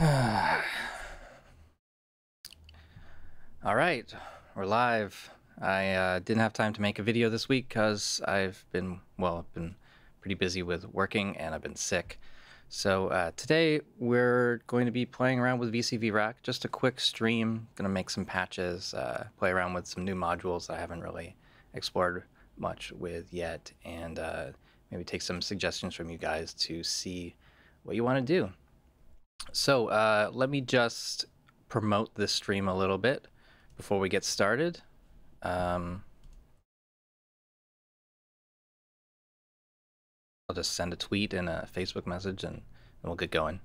All right, we're live. I didn't have time to make a video this week because I've been pretty busy with working and I've been sick. So today we're going to be playing around with VCV Rack, just a quick stream. Gonna make some patches, play around with some new modules that I haven't really explored much with yet, and maybe take some suggestions from you guys to see what you want to do. So let me just promote this stream a little bit before we get started. I'll just send a tweet and a Facebook message and we'll get going.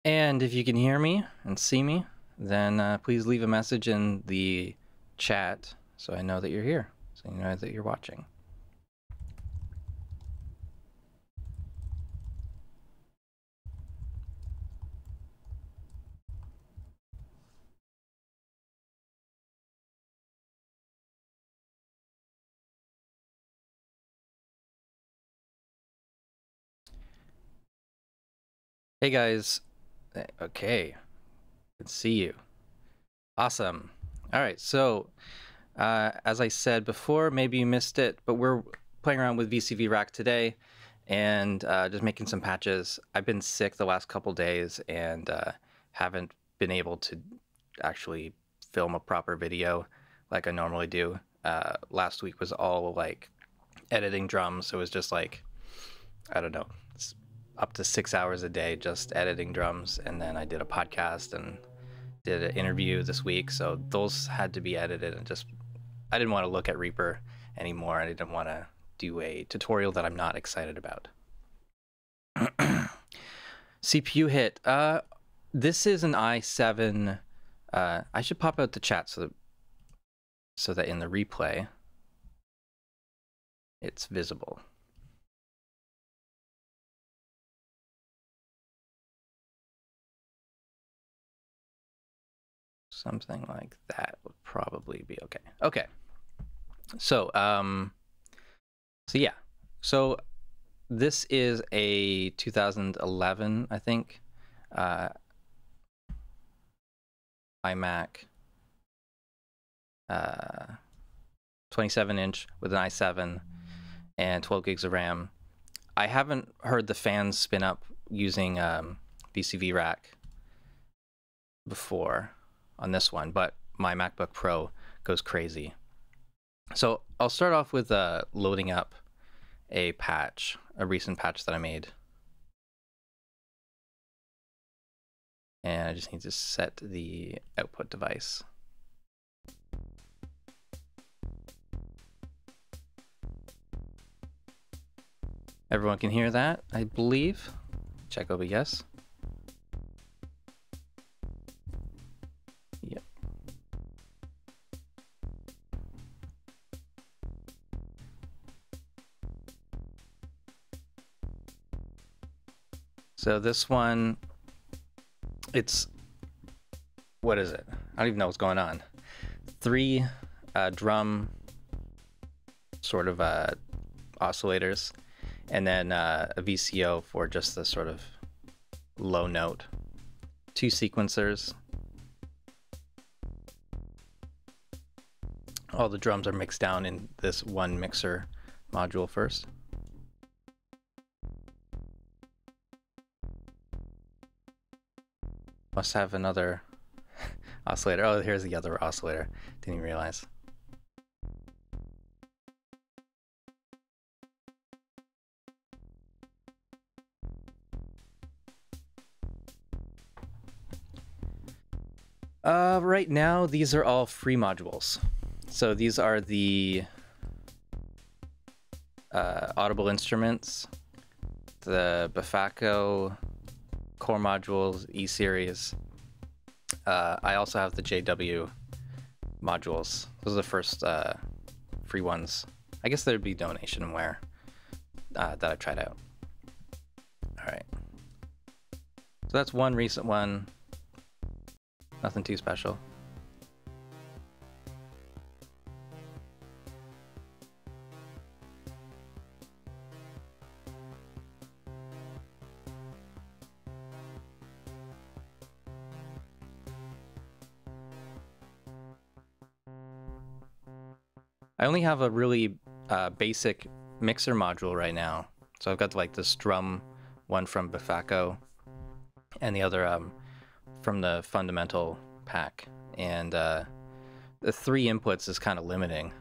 And if you can hear me and see me, then please leave a message in the chat so I know that you're here, so you know that you're watching. Hey guys, okay, good to see you. Awesome. All right, so as I said before, maybe you missed it, but we're playing around with VCV Rack today and just making some patches. I've been sick the last couple days and haven't been able to actually film a proper video like I normally do. Last week was all like editing drums, so it was just like, I don't know, up to 6 hours a day just editing drums, and then I did a podcast and did an interview this week, so those had to be edited, and just I didn't want to look at Reaper anymore. I didn't want to do a tutorial that I'm not excited about. CPU hit. This is an i7. I should pop out the chat so that in the replay it's visible. Something like that would probably be okay. Okay. So, yeah. So this is a 2011, I think, iMac, 27-inch with an i7 and 12 gigs of RAM. I haven't heard the fans spin up using VCV Rack before on this one, but my MacBook Pro goes crazy. So I'll start off with loading up a patch, a recent patch that I made. And I just need to set the output device. Everyone can hear that, I believe. Check OBS. Yep. So this one, it's, what is it? I don't even know what's going on. 3 drum sort of oscillators, and then a VCO for just the sort of low note. 2 sequencers. All the drums are mixed down in this one mixer module first. Must have another oscillator. Oh, here's the other oscillator. Didn't even realize. Right now, these are all free modules. So these are the Audible Instruments, the Bafaco core modules, E-Series. I also have the JW modules. Those are the first free ones. I guess there'd be donationware that I've tried out. All right. So that's one recent one. Nothing too special. I only have a really basic mixer module right now. So I've got like this drum one from Bifaco and the other from the fundamental pack. And the 3 inputs is kind of limiting.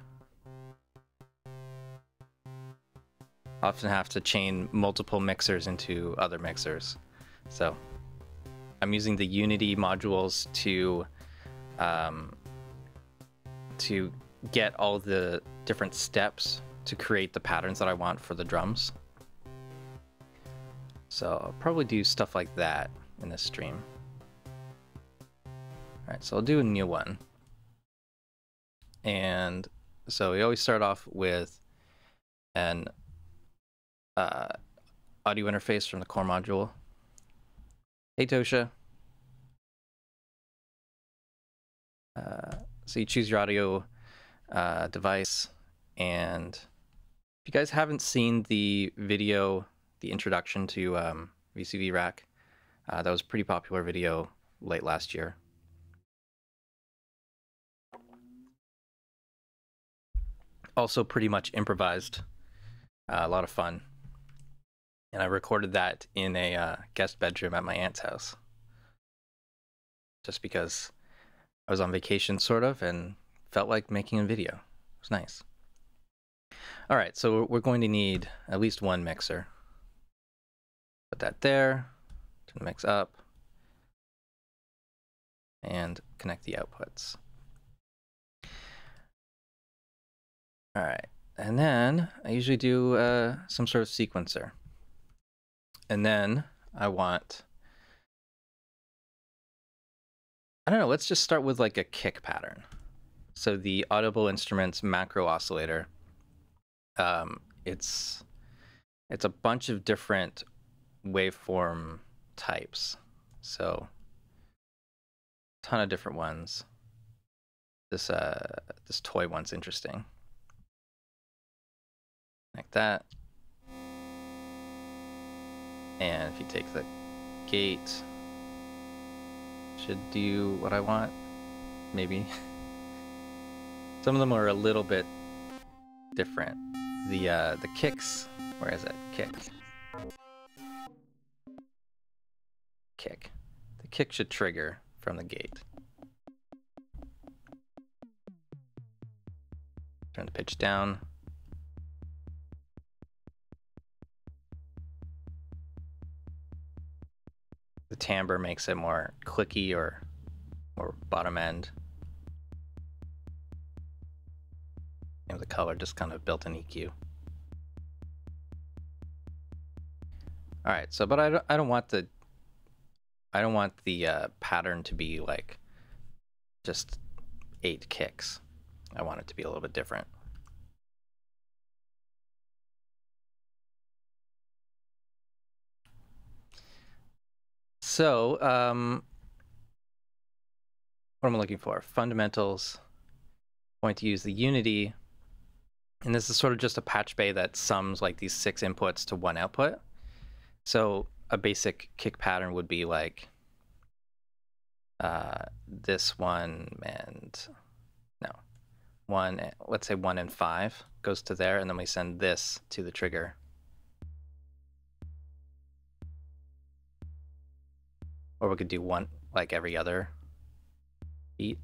Often have to chain multiple mixers into other mixers. So I'm using the Unity modules to get all the different steps to create the patterns that I want for the drums. So I'll probably do stuff like that in this stream. All right, so I'll do a new one. And so we always start off with an audio interface from the core module. Hey, Tosha. So you choose your audio device, and if you guys haven't seen the video, the introduction to VCV Rack, that was a pretty popular video late last year. Also pretty much improvised, a lot of fun. And I recorded that in a guest bedroom at my aunt's house. Just because I was on vacation, sort of, and felt like making a video. It was nice. All right, so we're going to need at least one mixer. Put that there, turn the mix up, and connect the outputs. All right, and then I usually do some sort of sequencer. And then I want, I don't know, let's just start with like a kick pattern. So the Audible Instruments macro oscillator, it's a bunch of different waveform types. So a ton of different ones. This toy one's interesting. Like that. And if you take the gate, should do what I want, maybe. Some of them are a little bit different. The kicks, where is it? Kick. Kick. The kick should trigger from the gate. Turn the pitch down. The timbre makes it more clicky or bottom end. And the color just kind of built-in EQ. All right, so but I don't want the pattern to be like just 8 kicks. I want it to be a little bit different. So, what am I looking for? Fundamentals. I'm going to use the Unity, and this is sort of just a patch bay that sums like these 6 inputs to 1 output. So a basic kick pattern would be like this one and no, 1, let's say 1 and 5 goes to there, and then we send this to the trigger. Or we could do 1 like every other beat.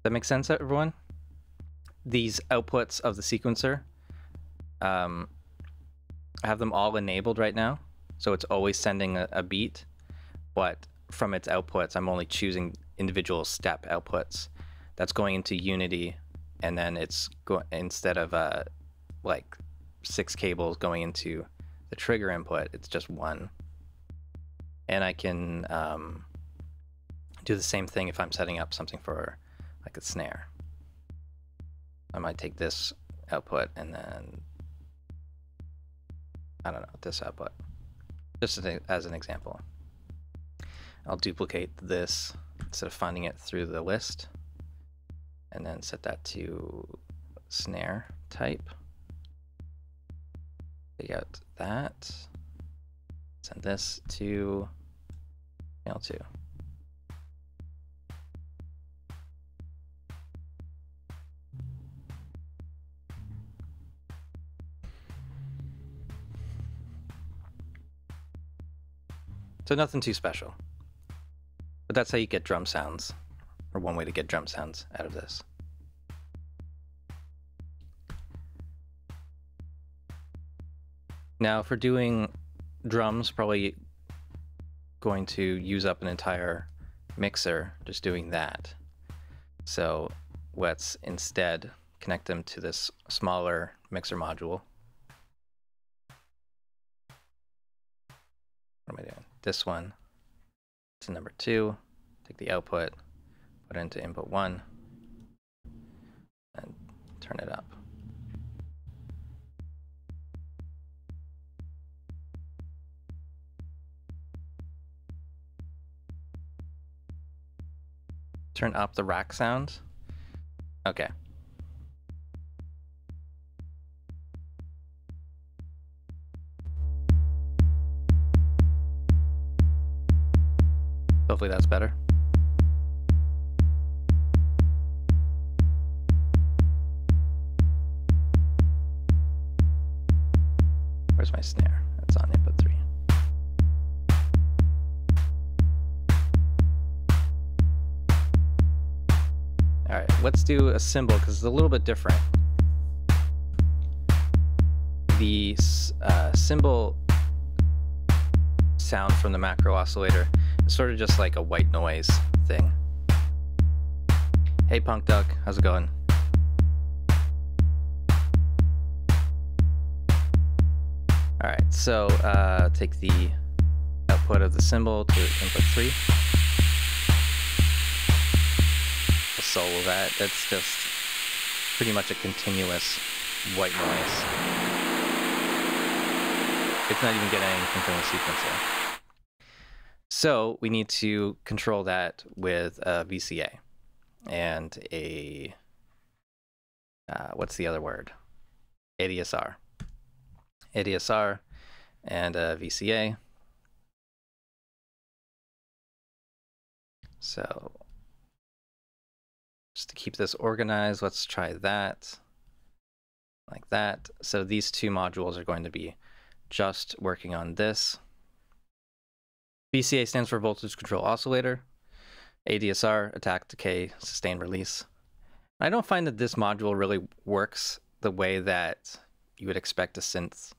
That makes sense, everyone? These outputs of the sequencer, I have them all enabled right now, so it's always sending a beat, but from its outputs, I'm only choosing individual step outputs. That's going into Unity, and then it's instead of like 6 cables going into the trigger input, it's just 1. And I can do the same thing if I'm setting up something for like a snare. I might take this output, and then, I don't know, this output, just as an example. I'll duplicate this instead of finding it through the list, and then set that to snare type. Take out that, send this to channel 2. So nothing too special, but that's how you get drum sounds, or one way to get drum sounds out of this. Now for doing drums, probably going to use up an entire mixer just doing that. So let's instead connect them to this smaller mixer module. What am I doing? This one to number 2, take the output, put it into input 1, and turn it up. Turn up the rack sound. Okay. Hopefully that's better. Where's my snare? That's on input 3. All right, let's do a cymbal because it's a little bit different. The cymbal sound from the macro oscillator is sort of just like a white noise thing. Hey Punk Duck, how's it going? All right, so take the output of the cymbal to input 3. Solo that. That's just pretty much a continuous white noise. It's not even getting anything from the sequencer. So we need to control that with a VCA and a what's the other word? ADSR. ADSR and a VCA. So just to keep this organized, let's try that, like that. So these two modules are going to be just working on this. VCA stands for voltage control oscillator. ADSR, attack, decay, sustain, release. I don't find that this module really works the way that you would expect a synth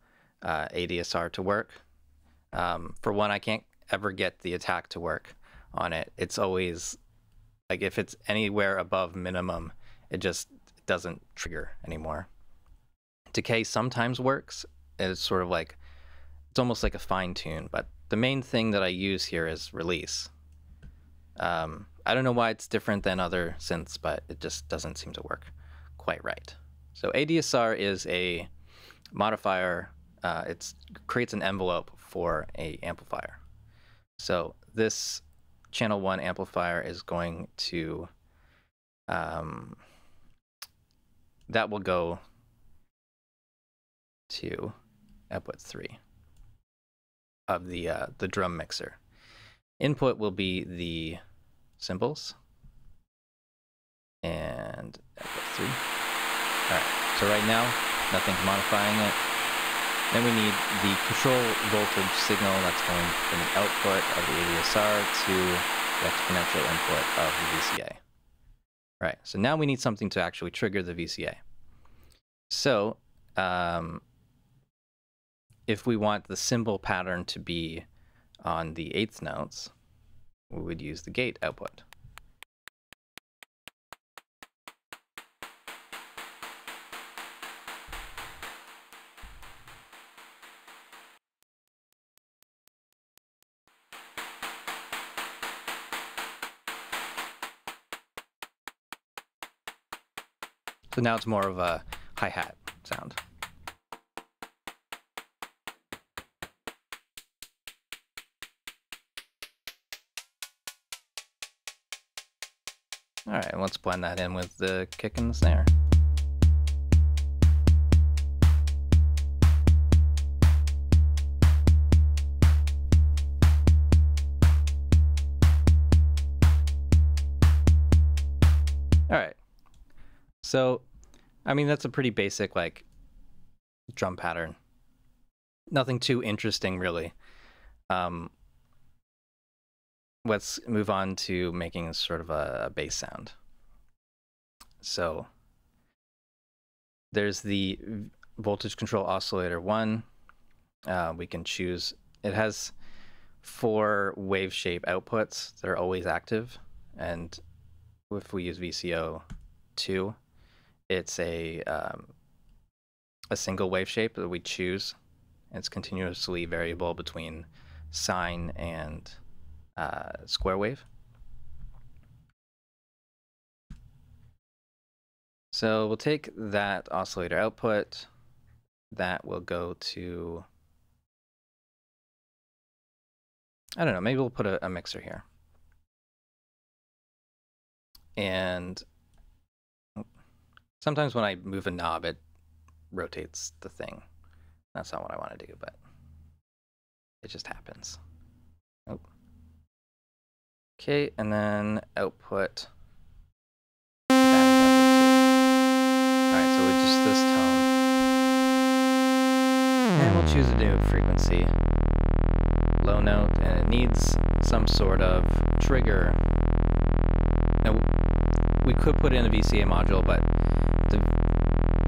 ADSR to work. For one, I can't ever get the attack to work on it. It's always like if it's anywhere above minimum, it just doesn't trigger anymore. Decay sometimes works. It's sort of like, it's almost like a fine tune, but the main thing that I use here is release. I don't know why it's different than other synths, but it just doesn't seem to work quite right. So ADSR is a modifier. It creates an envelope for an amplifier. So this channel 1 amplifier is going to, that will go to output 3 of the drum mixer. Input will be the cymbals and output 3. All right, so right now nothing's modifying it. Then we need the control voltage signal that's going from the output of the ADSR to the exponential input of the VCA. Right, so now we need something to actually trigger the VCA. So if we want the cymbal pattern to be on the 8th notes, we would use the gate output. So now it's more of a hi-hat sound. All right, let's blend that in with the kick and the snare. All right, so I mean that's a pretty basic like drum pattern. Nothing too interesting really. Let's move on to making sort of a bass sound. So there's the voltage control oscillator 1. We can choose, it has 4 wave shape outputs that are always active, and if we use VCO 2, it's a single wave shape that we choose. It's continuously variable between sine and square wave. So we'll take that oscillator output. That will go to, I don't know, maybe we'll put a mixer here. And sometimes when I move a knob, it rotates the thing. That's not what I want to do, but it just happens. Oh. Okay, and then output. That is output 2. All right, so it's just this tone. And we'll choose a new frequency. Low note, and it needs some sort of trigger. Now, we could put in a VCA module, but the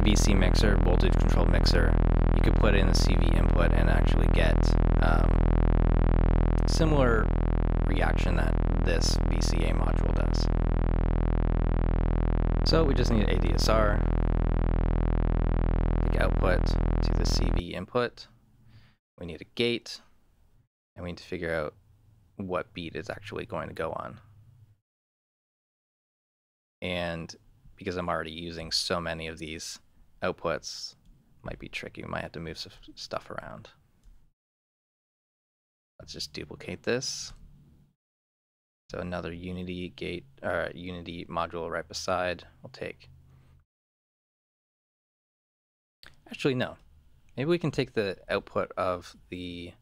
VC mixer, voltage controlled mixer, you could put in a CV input and actually get similar reaction that this VCA module does. So we just need ADSR, take output to the CV input. We need a gate, and we need to figure out what beat is actually going to go on. And because I'm already using so many of these outputs, might be tricky. We might have to move some stuff around. Let's just duplicate this. So another Unity gate, or Unity module right beside, we'll take. Actually, no. Maybe we can take the output of the,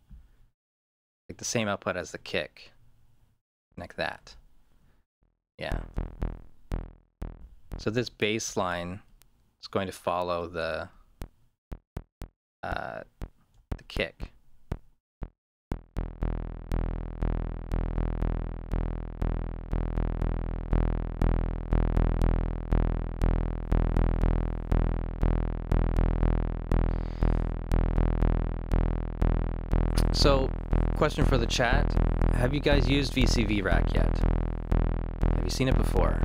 like the same output as the kick, like that. Yeah. So this bass line is going to follow the kick. So, question for the chat, have you guys used VCV Rack yet? Have you seen it before?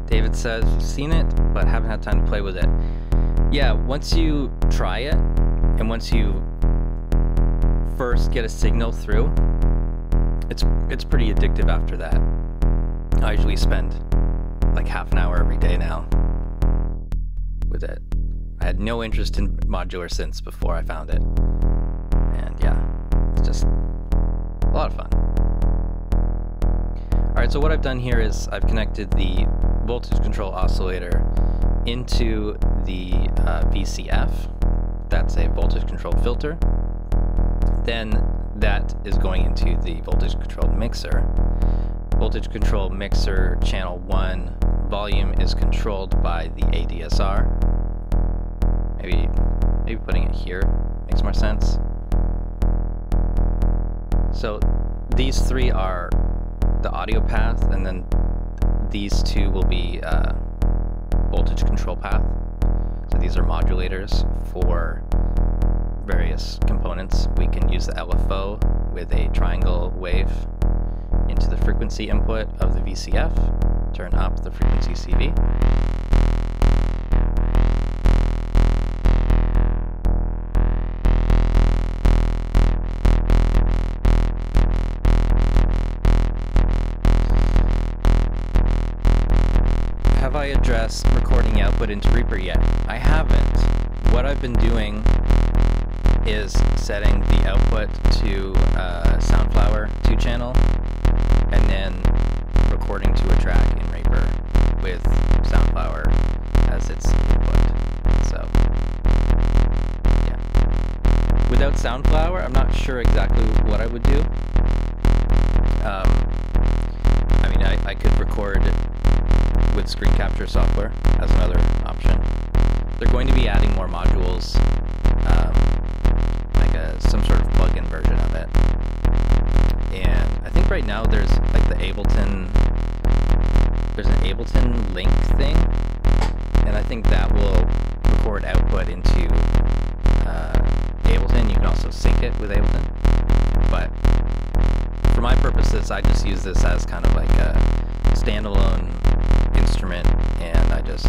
David says, you've seen it, but haven't had time to play with it. Yeah, once you try it, and once you first get a signal through, it's pretty addictive after that. I usually spend like half an hour every day now with it. I had no interest in modular synths before I found it. And yeah, it's just a lot of fun. Alright, so what I've done here is I've connected the voltage control oscillator into the VCF. That's a voltage controlled filter. Then that is going into the voltage controlled mixer. Voltage control mixer channel 1 volume is controlled by the ADSR. Maybe putting it here makes more sense. So these three are the audio path, and then these two will be voltage control path. So these are modulators for various components. We can use the LFO with a triangle wave into the frequency input of the VCF, turn up the frequency CV. Have I addressed recording the output into REAPER yet? I haven't. What I've been doing is setting the output to Soundflower 2-channel and then recording to a track in REAPER with Soundflower as its input. So, yeah. Without Soundflower, I'm not sure exactly what I would do. I mean, I could record with screen capture software as another option. They're going to be adding more modules, like some sort of plug-in version of it. And I think right now there's like there's an Ableton link thing, and I think that will record output into Ableton. You can also sync it with Ableton, but for my purposes, I just use this as kind of like a standalone instrument, and I just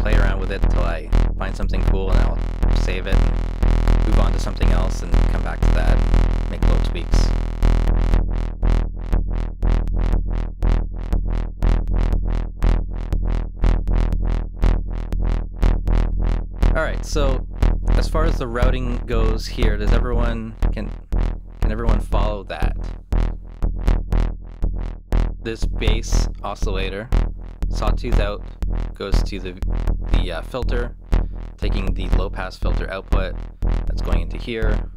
play around with it until I find something cool, and I'll save it and move on to something else and come back to that and make little tweaks. Alright, so as far as the routing goes here, does everyone can everyone follow that? This bass oscillator, sawtooth out, goes to the filter, taking the low-pass filter output that's going into here.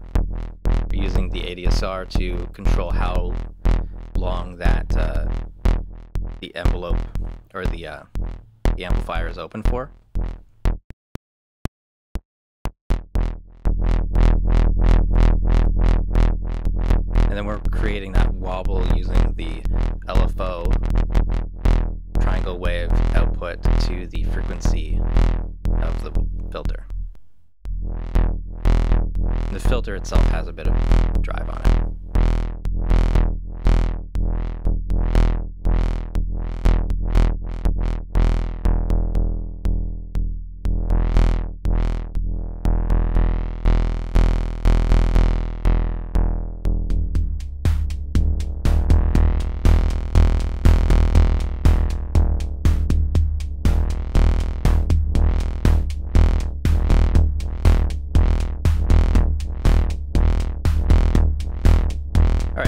We're using the ADSR to control how long that the envelope or the amplifier is open for. And then we're creating that wobble using the LFO triangle wave output to the frequency of the filter. And the filter itself has a bit of drive on it.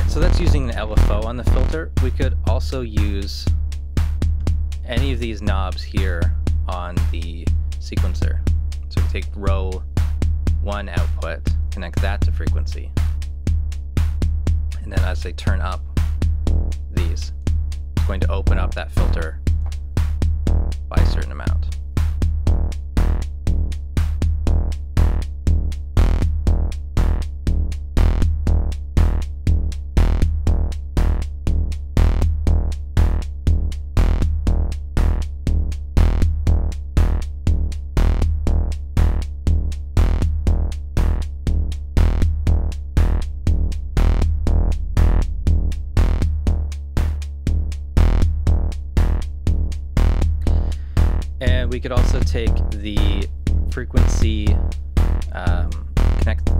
So that's using an LFO on the filter. We could also use any of these knobs here on the sequencer. So we take row 1 output, connect that to frequency, and then as they turn up these, it's going to open up that filter by a certain amount. And we could also take the frequency, connect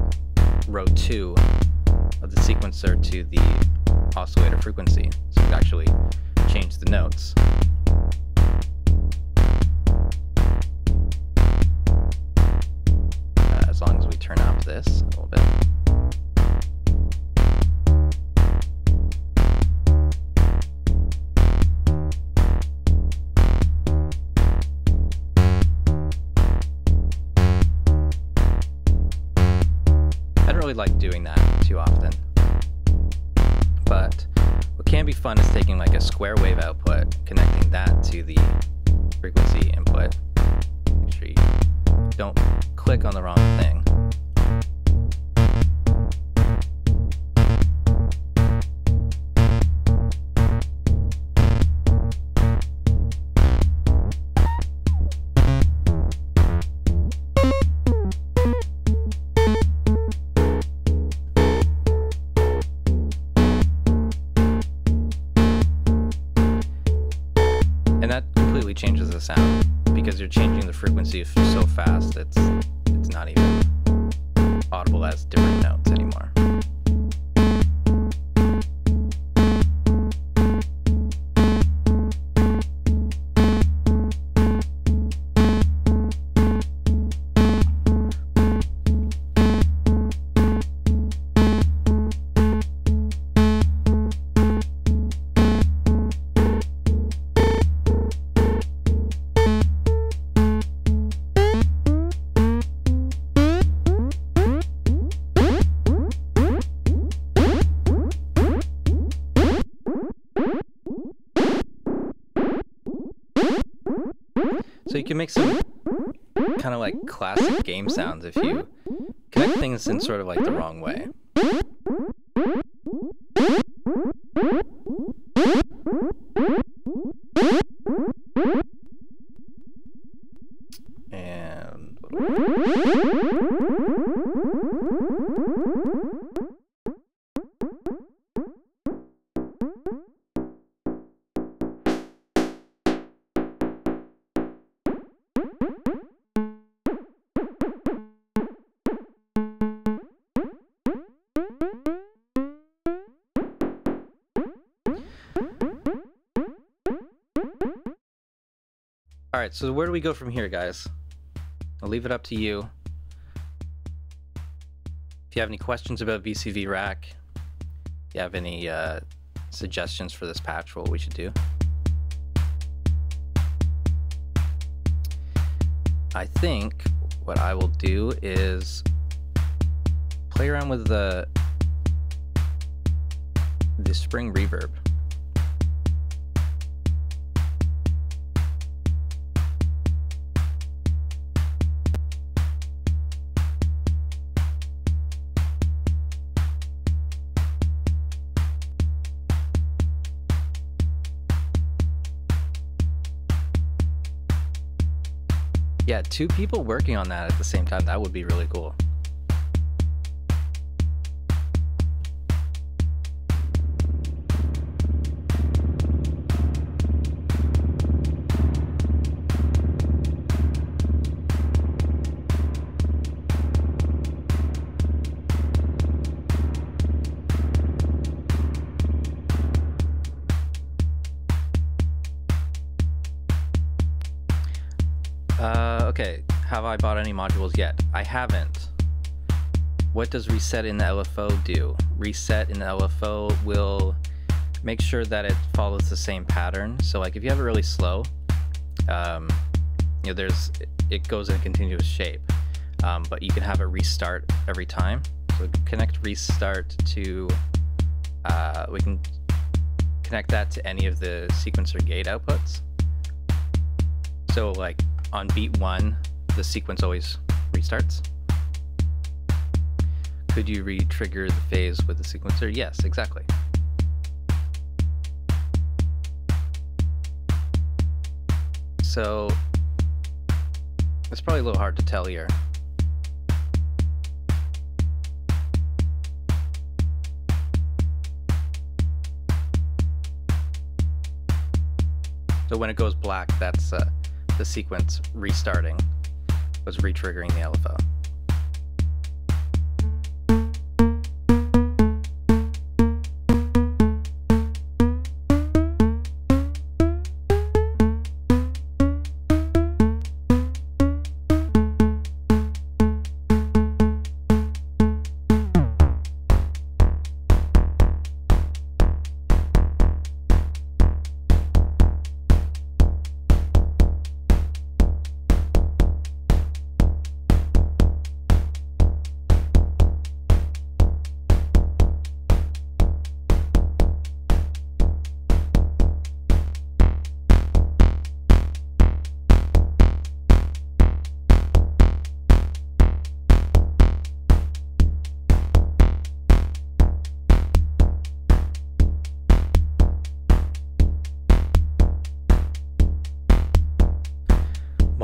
row 2 of the sequencer to the oscillator frequency, so we could actually change the notes. As long as we turn up this a little bit. really like doing that too often. But what can be fun is taking like a square wave output, connecting that to the frequency input. Make sure you don't click on the wrong thing. And that completely changes the sound because you're changing the frequency so fast it's not even audible as different notes anymore. So you can make some kind of like classic game sounds if you connect things in sort of like the wrong way. And all right, so where do we go from here, guys? I'll leave it up to you. If you have any questions about VCV Rack, if you have any suggestions for this patch, what we should do. I think what I will do is play around with the spring reverb. Yeah, 2 people working on that at the same time, that would be really cool. Okay, have I bought any modules yet? I haven't. What does reset in the LFO do? Reset in the LFO will make sure that it follows the same pattern. So like if you have it really slow, you know, it goes in a continuous shape, but you can have it restart every time. So connect restart to, we can connect that to any of the sequencer gate outputs. So like on beat 1, the sequence always restarts. Could you re-trigger the phase with the sequencer? Yes, exactly. So it's probably a little hard to tell here. So when it goes black, that's the sequence restarting, was re-triggering the LFO.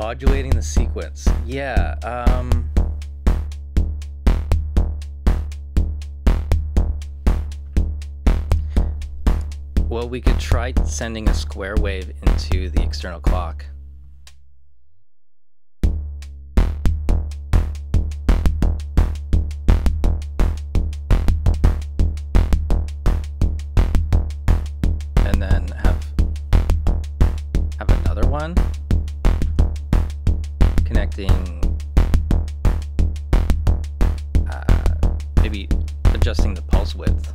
Modulating the sequence. Yeah, well, we could try sending a square wave into the external clock. And then have another one connecting, maybe adjusting the pulse width.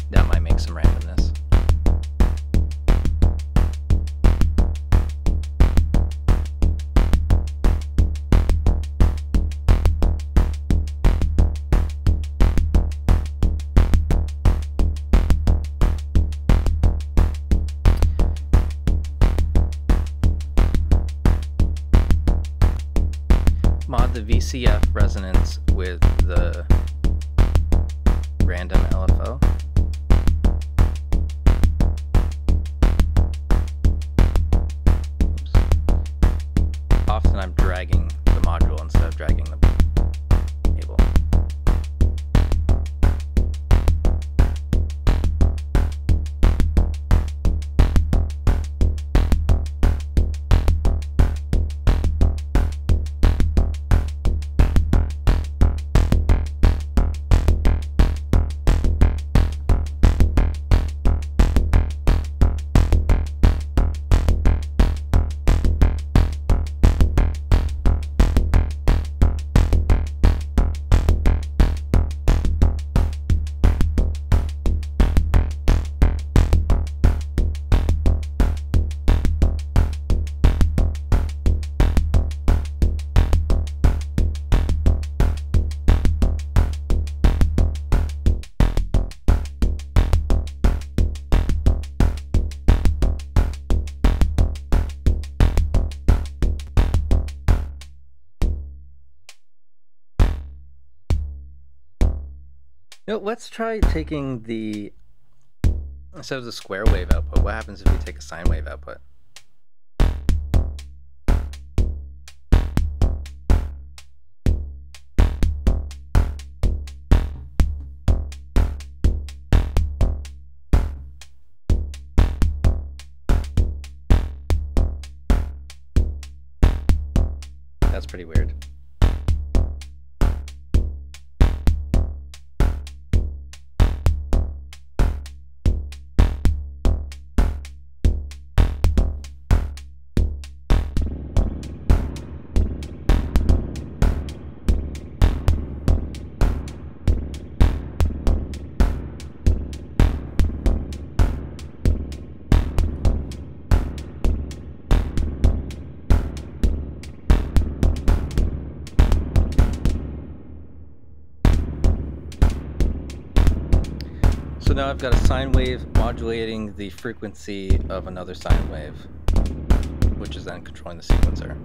That might make some randomness. Mod the VCF resonance with the random LFO. Oops. Often I'm dragging the module instead of dragging the cable. You know, let's try taking the, instead of the square wave output, what happens if we take a sine wave output? That's pretty weird. So now I've got a sine wave modulating the frequency of another sine wave, which is then controlling the sequencer.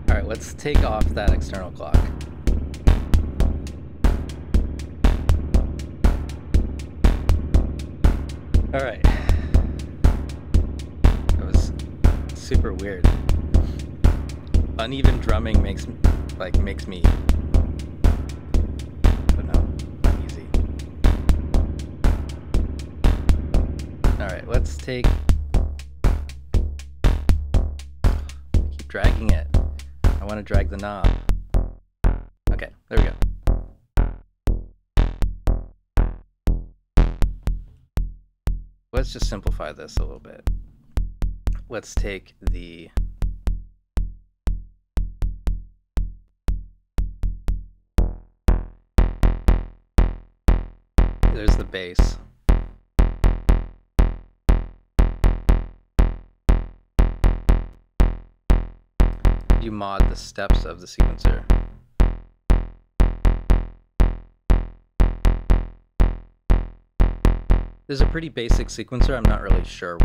All right, let's take off that external clock. All right. That was super weird. Uneven drumming makes me, I don't know, uneasy. All right, let's take, keep dragging it. I want to drag the knob. Okay, there we go. Let's just simplify this a little bit. Let's take the there's the bass. you mod the steps of the sequencer. This is a pretty basic sequencer. I'm not really sure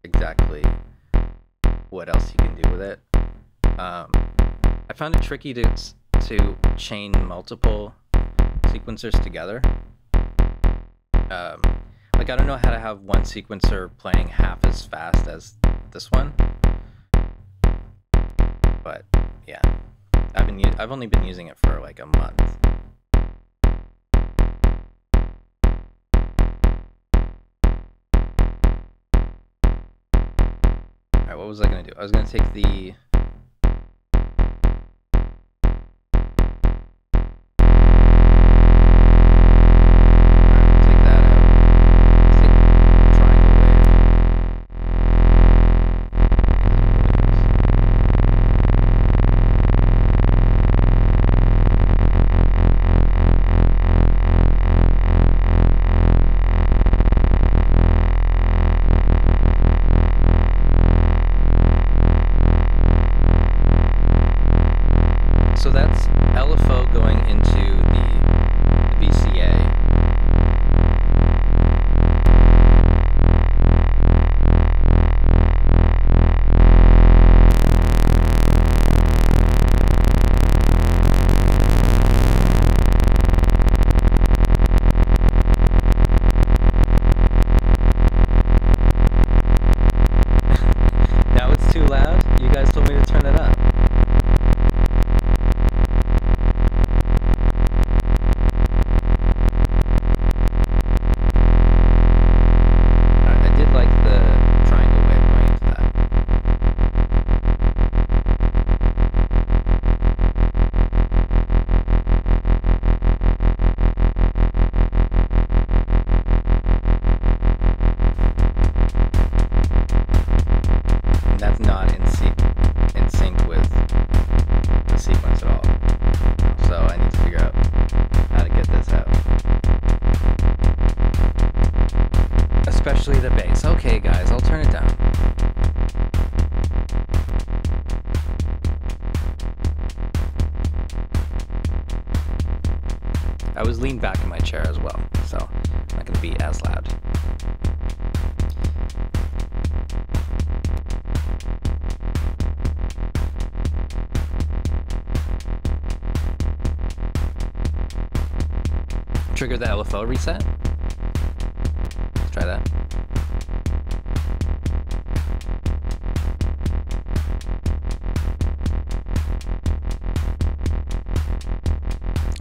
exactly what else you can do with it. I found it tricky to chain multiple sequencers together. Like, I don't know how to have one sequencer playing half as fast as this one. But yeah, I've only been using it for like a month. All right, what was I gonna do? I was gonna take the I was leaned back in my chair as well, so I'm not going to be as loud. Trigger the LFO reset. Let's try that.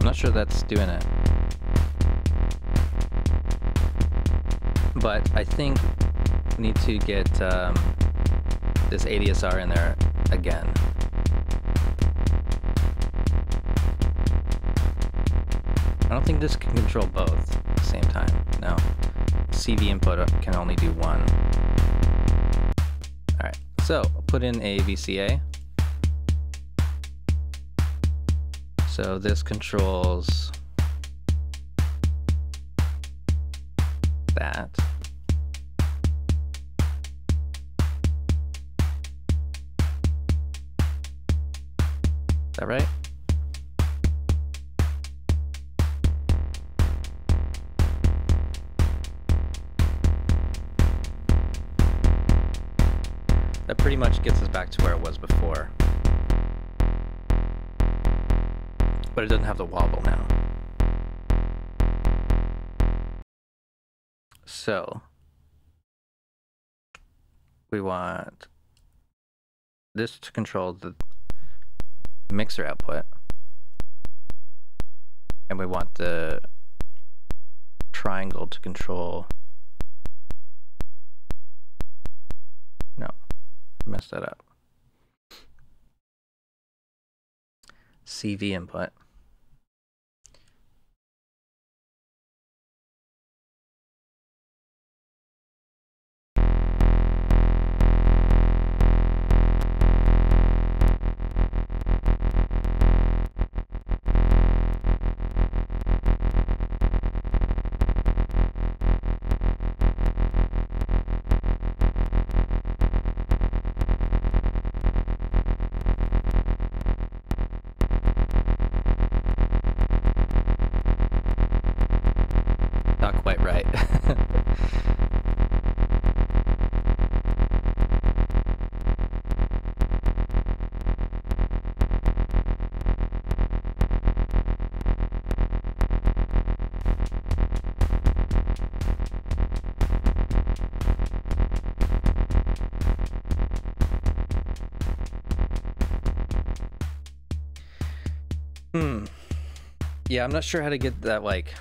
I'm not sure that's doing it. But I think we need to get this ADSR in there again. I don't think this can control both at the same time. No. CV input can only do one. Alright, so I'll put in a VCA. So this controls that. Is that right? That pretty much gets us back to where it was before. But it doesn't have the wobble now. So we want this to control the mixer output, and we want the triangle to control. No, I messed that up. CV input. quite right. Yeah, I'm not sure how to get that, like,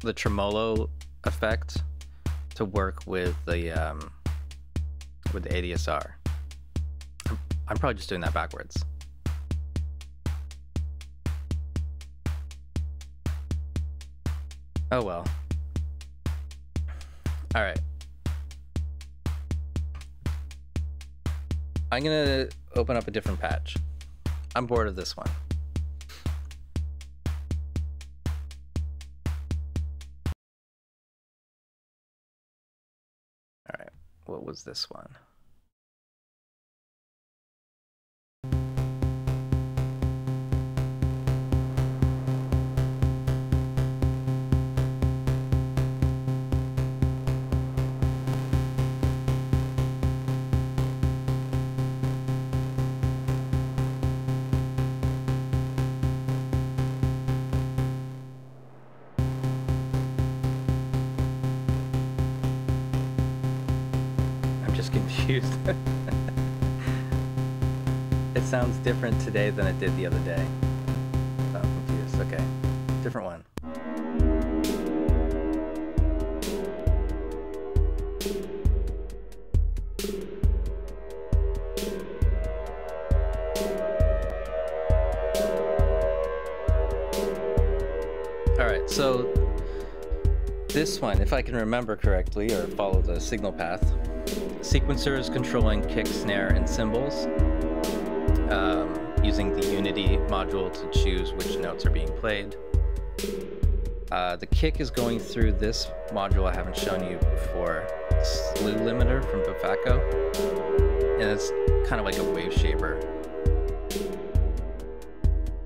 the tremolo effect to work with the ADSR. I'm probably just doing that backwards. Oh well. All right. I'm gonna open up a different patch. I'm bored of this one. All right, what was this one? Confused. It sounds different today than it did the other day. Oh, I'm confused. Okay, different one. All right, so this one, if I can remember correctly or follow the signal path, sequencer is controlling kick, snare, and cymbals, using the Unity module to choose which notes are being played. The kick is going through this module I haven't shown you before, slew limiter from Bufaco, and it's kind of like a wave shaper.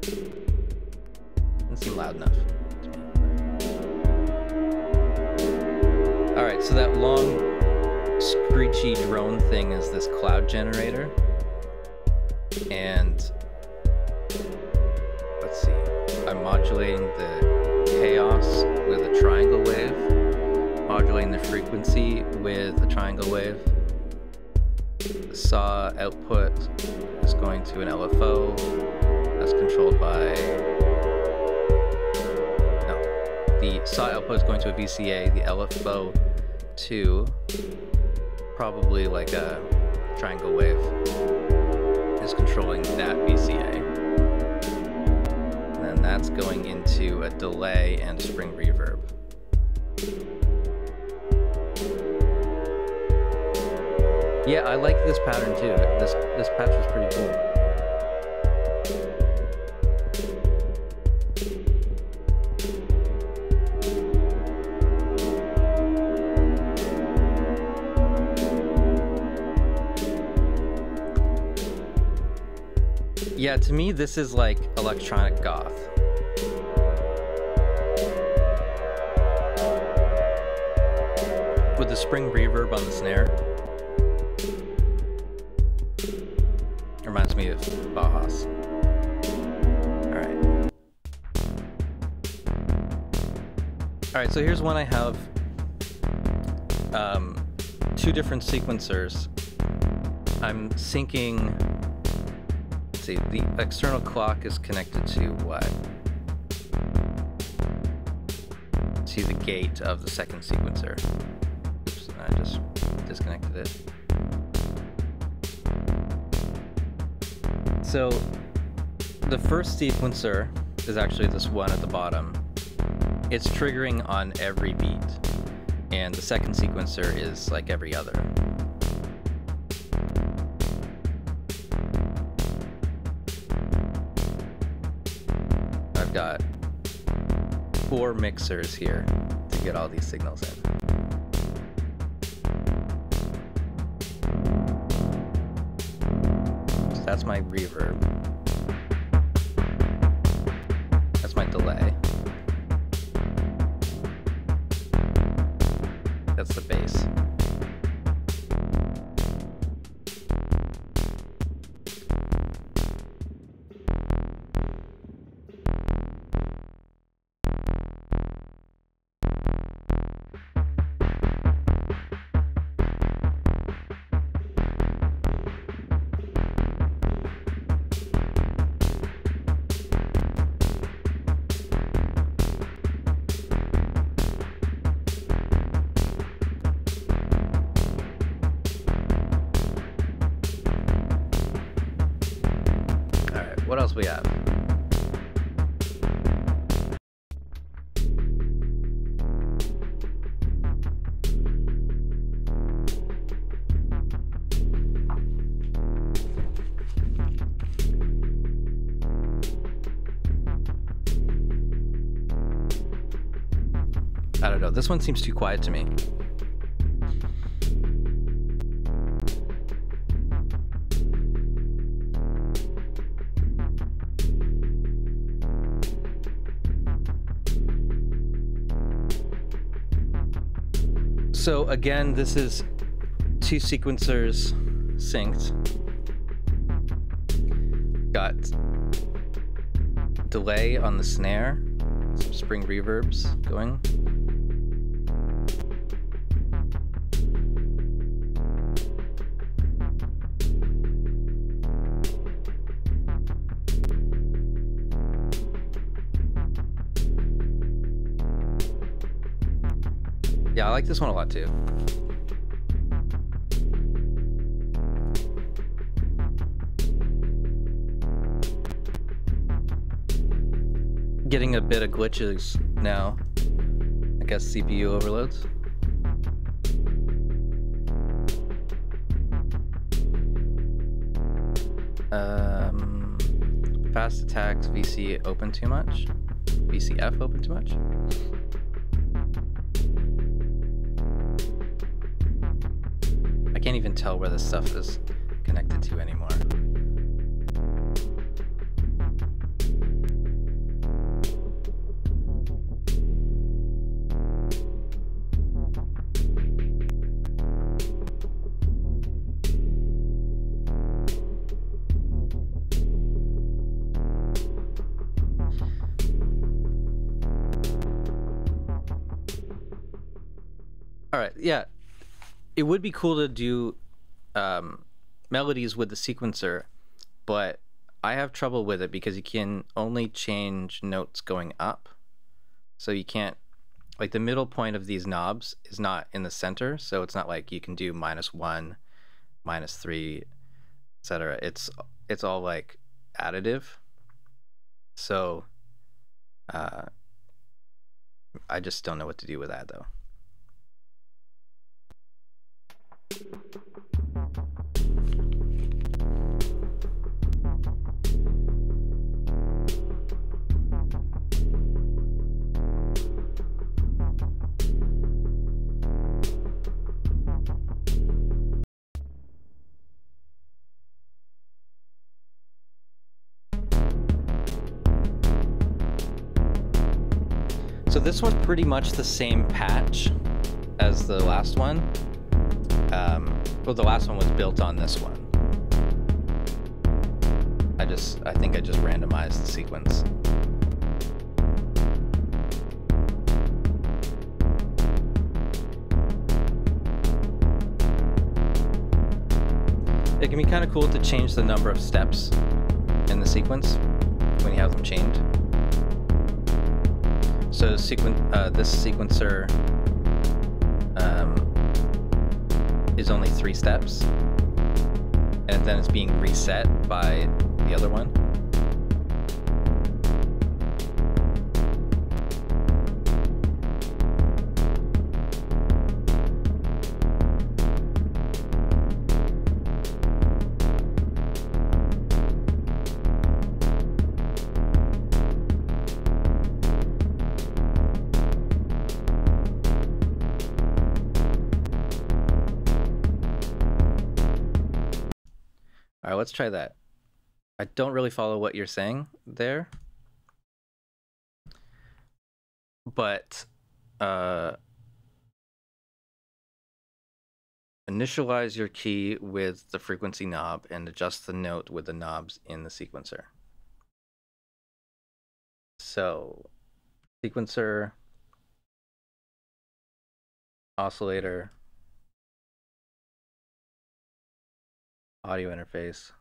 Doesn't seem loud enough to me. All right, so that long screechy drone thing is this cloud generator, and let's see, I'm modulating the chaos with a triangle wave, modulating the frequency with a triangle wave. The saw output is going to an LFO that's controlled by, no, the saw output is going to a VCA, the LFO to probably like a triangle wave is controlling that VCA. And then that's going into a delay and a spring reverb. Yeah, I like this pattern too. This patch was pretty cool. Yeah, to me, this is like electronic goth. With the spring reverb on the snare. Reminds me of Bauhaus. Alright. Alright, so here's one I have. Two different sequencers. I'm syncing. See, the external clock is connected to what? See the gate of the second sequencer. Oops, I just disconnected it. So the first sequencer is actually this one at the bottom. It's triggering on every beat, and the second sequencer is like every other. I've got 4 mixers here to get all these signals in. So that's my reverb. That's my delay. That's the bass. What else we have? I don't know. This one seems too quiet to me. So again, this is two sequencers synced. Got delay on the snare, some spring reverbs going. Yeah, I like this one a lot too. Getting a bit of glitches now. I guess CPU overloads. Fast attacks, VC open too much. VCF open too much. I can't even tell where this stuff is connected to anymore. All right, yeah. It would be cool to do melodies with the sequencer, but I have trouble with it because you can only change notes going up. So you can't, like the middle point of these knobs is not in the center, so it's not like you can do -1, -3, etc. It's all like additive. So I just don't know what to do with that though. So this one's pretty much the same patch as the last one. Well, the last one was built on this one. I think I just randomized the sequence. It can be kind of cool to change the number of steps in the sequence when you have them chained. So this sequencer is only 3 steps, and then it's being reset by the other one. All right, let's try that. I don't really follow what you're saying there, but initialize your key with the frequency knob and adjust the note with the knobs in the sequencer. So, sequencer, oscillator, audio interface,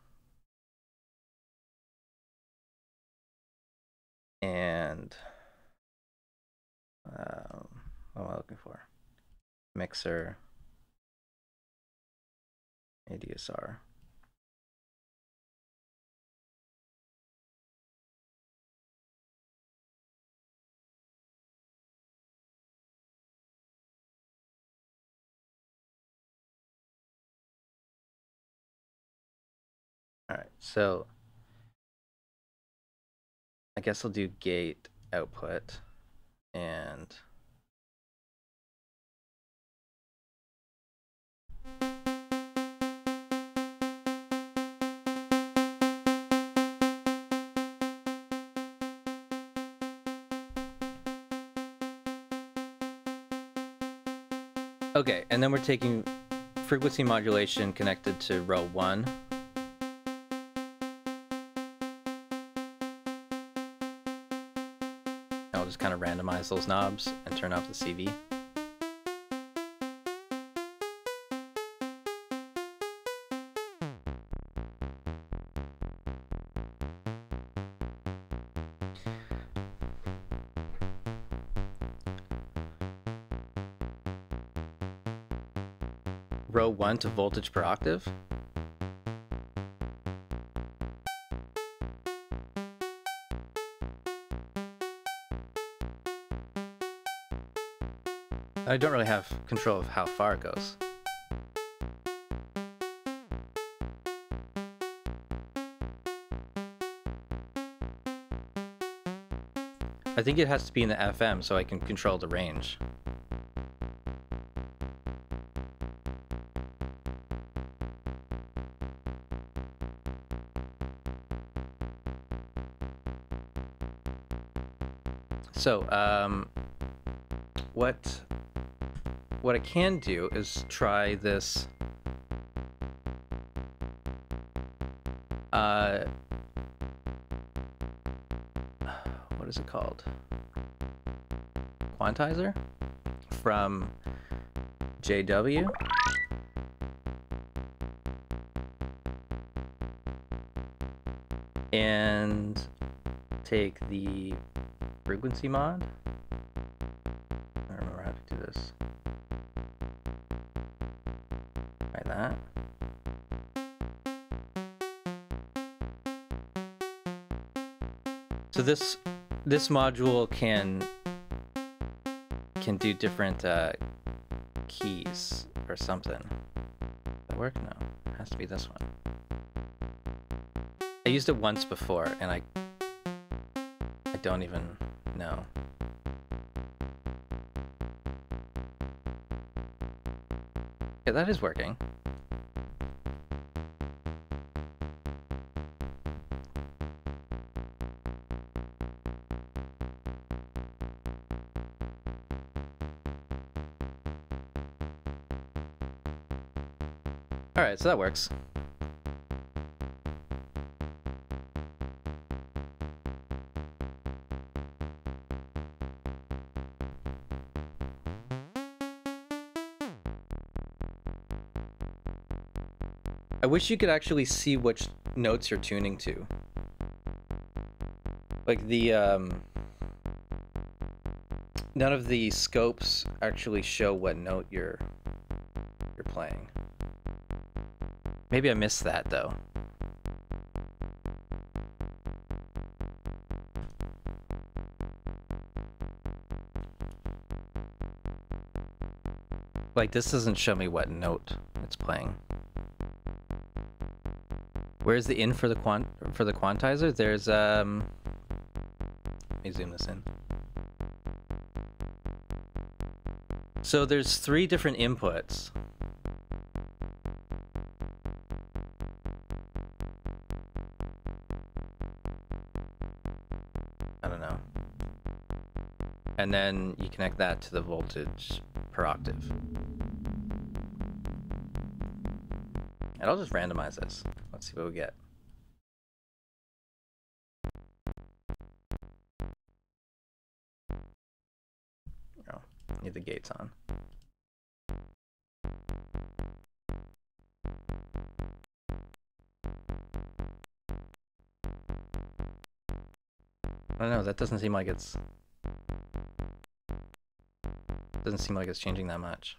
and what am I looking for? Mixer, ADSR. All right, so I guess I'll do gate output and okay, and then we're taking frequency modulation connected to row 1. I'll just kind of randomize those knobs and turn off the CV. Row 1 to voltage per octave. I don't really have control of how far it goes. I think it has to be in the FM so I can control the range. So, what I can do is try this what is it called? Quantizer from JW. And take the frequency mod. I don't remember how to do this. Try that. So this module can do different keys or something. Does that work? No, it has to be this one. I used it once before, and I don't even know. Yeah, that is working. All right, so that works. I wish you could actually see which notes you're tuning to. Like the none of the scopes actually show what note you're playing. Maybe I missed that though. Like this doesn't show me what note it's playing. Where's the in for the quantizer? There's let me zoom this in. So there's 3 different inputs. I don't know. And then you connect that to the voltage per octave. And I'll just randomize this. Let's see what we get. Oh, need the gates on. I don't know, that doesn't seem like it's changing that much.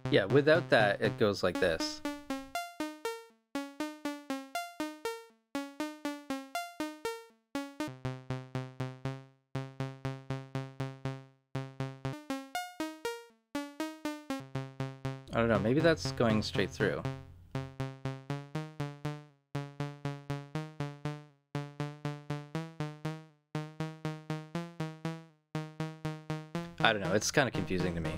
Yeah, without that, it goes like this. I don't know, maybe that's going straight through. I don't know, it's kind of confusing to me.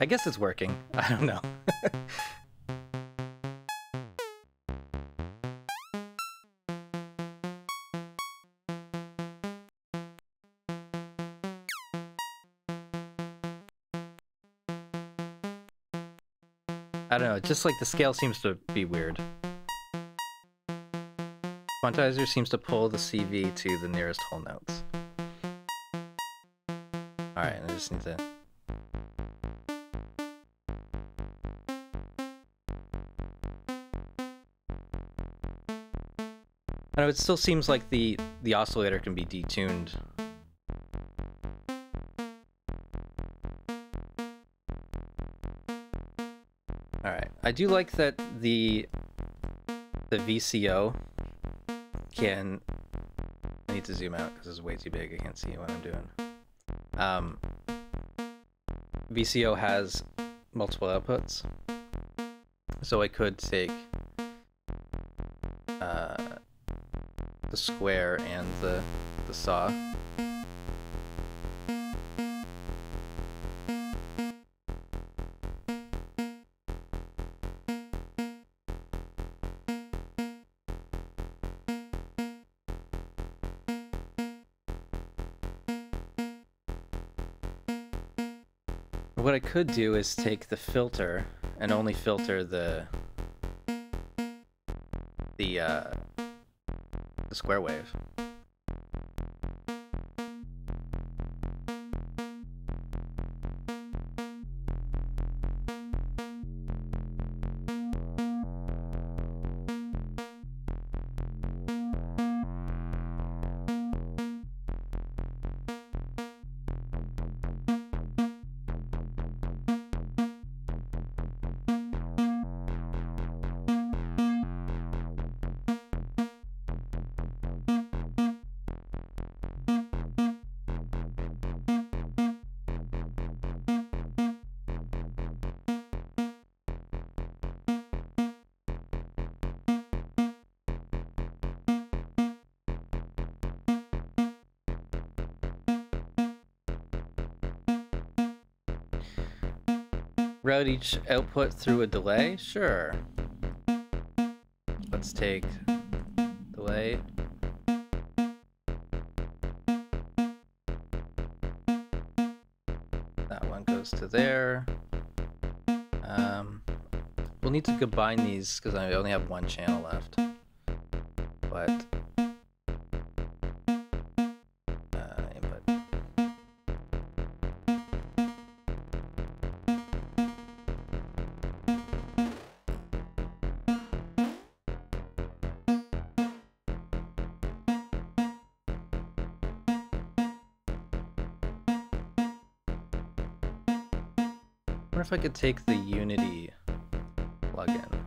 I guess it's working. I don't know. I don't know, just like the scale seems to be weird. Quantizer seems to pull the CV to the nearest whole notes. Alright, I just need to... I know, it still seems like the oscillator can be detuned. Alright, I do like that the VCO can... I need to zoom out because it's way too big, I can't see what I'm doing. VCO has multiple outputs, so I could take the square and the saw. What I could do is take the filter and only filter the square wave. Route each output through a delay? Sure. Let's take delay. That one goes to there. We'll need to combine these because I only have one channel left. But input. wonder if I could take the Unity plugin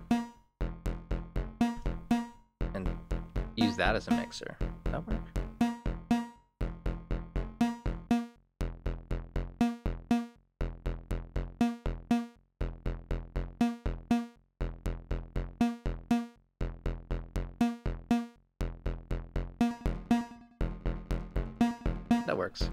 and use that as a mixer. That work? That works.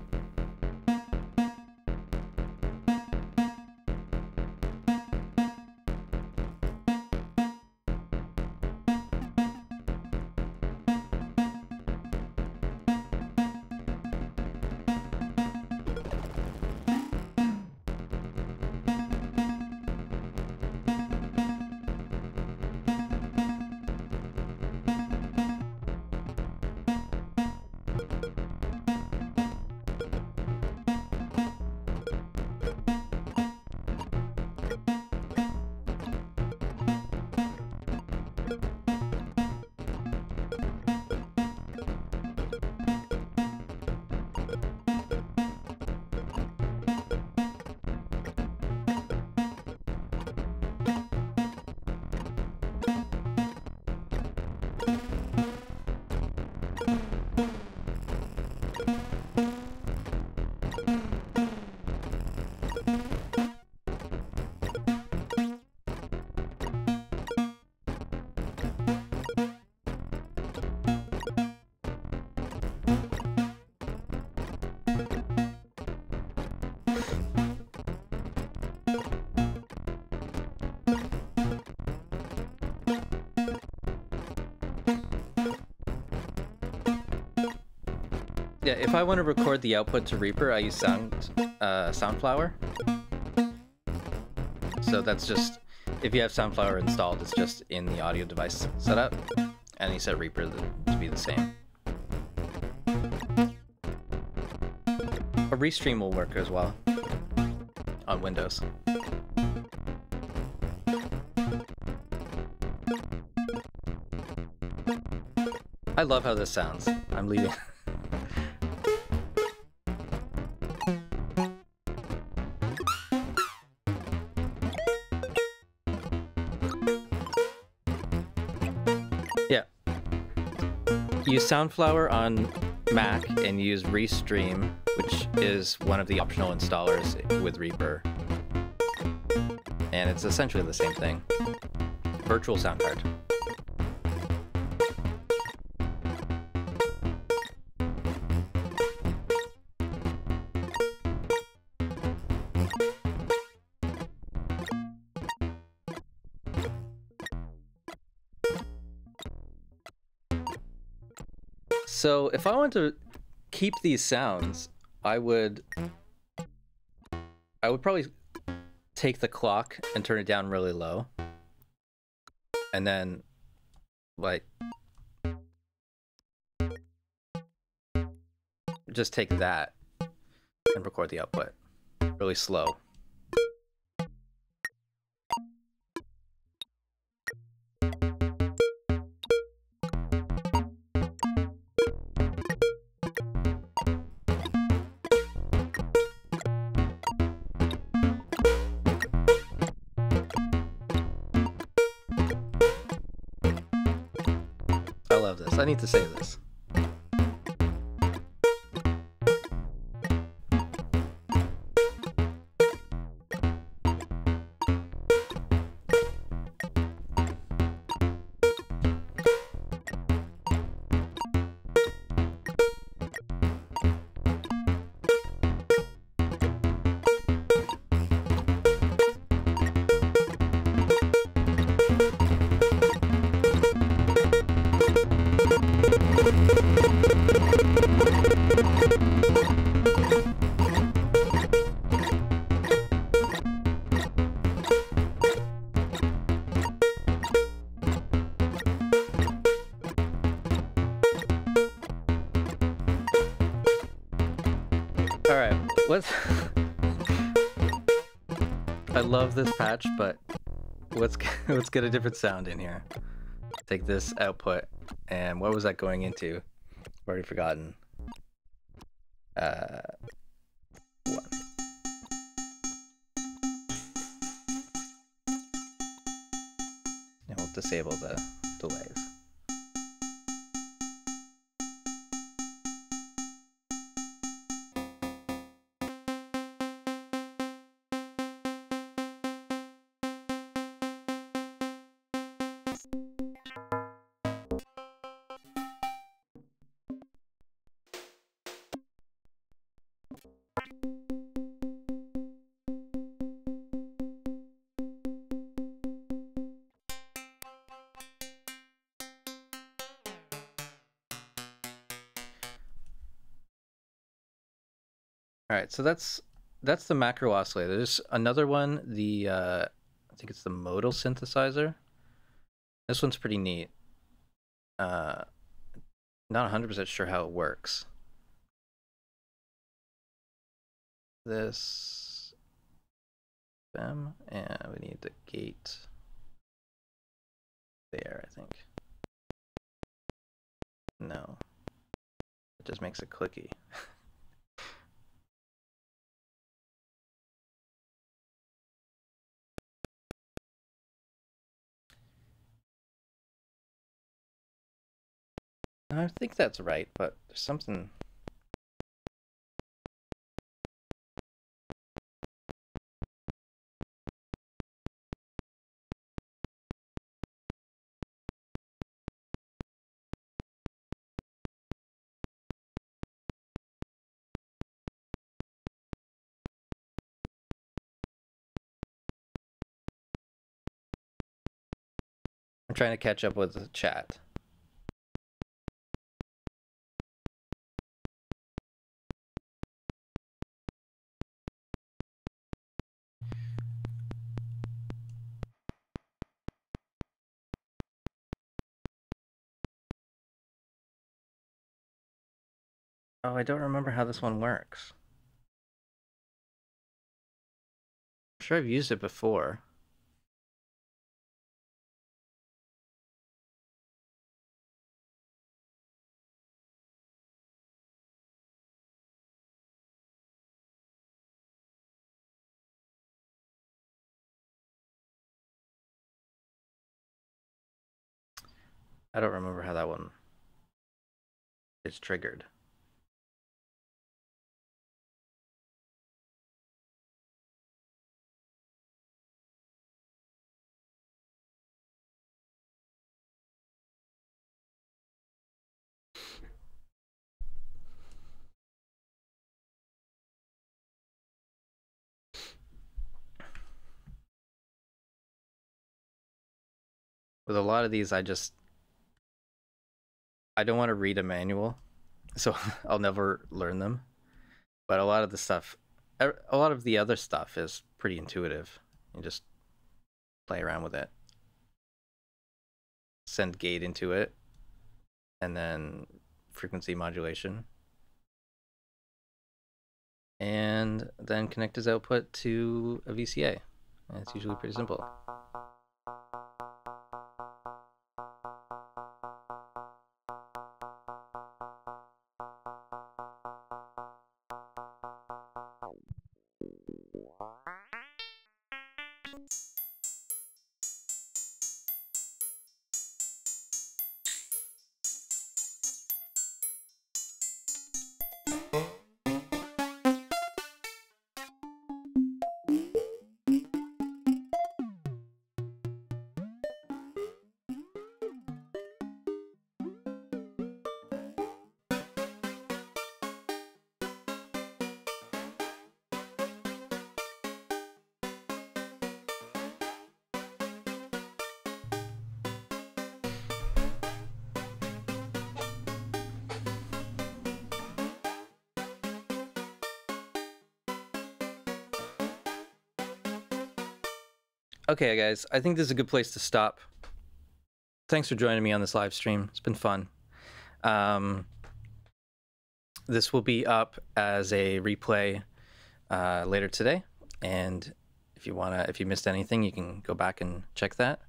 Yeah, if I want to record the output to Reaper, I use Soundflower. So that's just, if you have Soundflower installed, it's just in the audio device setup, and you set Reaper to be the same. A Restream will work as well on Windows. I love how this sounds. I'm leaving. Yeah. Use Soundflower on Mac and use Restream, which is one of the optional installers with Reaper. And it's essentially the same thing. Virtual sound card. So if I want to keep these sounds, I would probably take the clock and turn it down really low. And then like just take that and record the output really slow. I love this. I need to save this. Alright, let's... I love this patch, but let's get a different sound in here. Take this output, and what was that going into? I've already forgotten. One. disable the delays. All right, so that's the macro oscillator. There's another one, the I think it's the modal synthesizer. This one's pretty neat. Not 100% sure how it works. This and we need the gate there, I think. No, it just makes it clicky. I think that's right, but there's something. I'm trying to catch up with the chat. Oh, I don't remember how this one works. I'm sure I've used it before. I don't remember how that one is triggered. With a lot of these, I don't want to read a manual, so I'll never learn them. But a lot of the stuff, a lot of the other stuff is pretty intuitive. You just play around with it. Send gate into it, and then frequency modulation. And then connect his output to a VCA. And it's usually pretty simple. Okay, guys, I think this is a good place to stop. Thanks for joining me on this live stream. It's been fun. This will be up as a replay later today, and if you missed anything, you can go back and check that.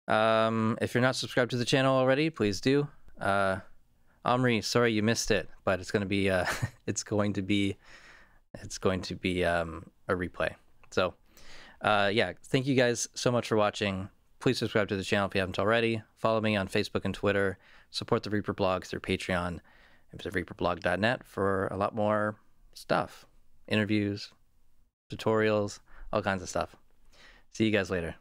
If you're not subscribed to the channel already, please do. Omri, sorry you missed it, but it's going to be it's going to be a replay. So yeah, thank you guys so much for watching. please subscribe to the channel if you haven't already. Follow me on Facebook and Twitter. Support the Reaper blog through Patreon and visit reaperblog.net for a lot more stuff. Interviews, tutorials, all kinds of stuff. See you guys later.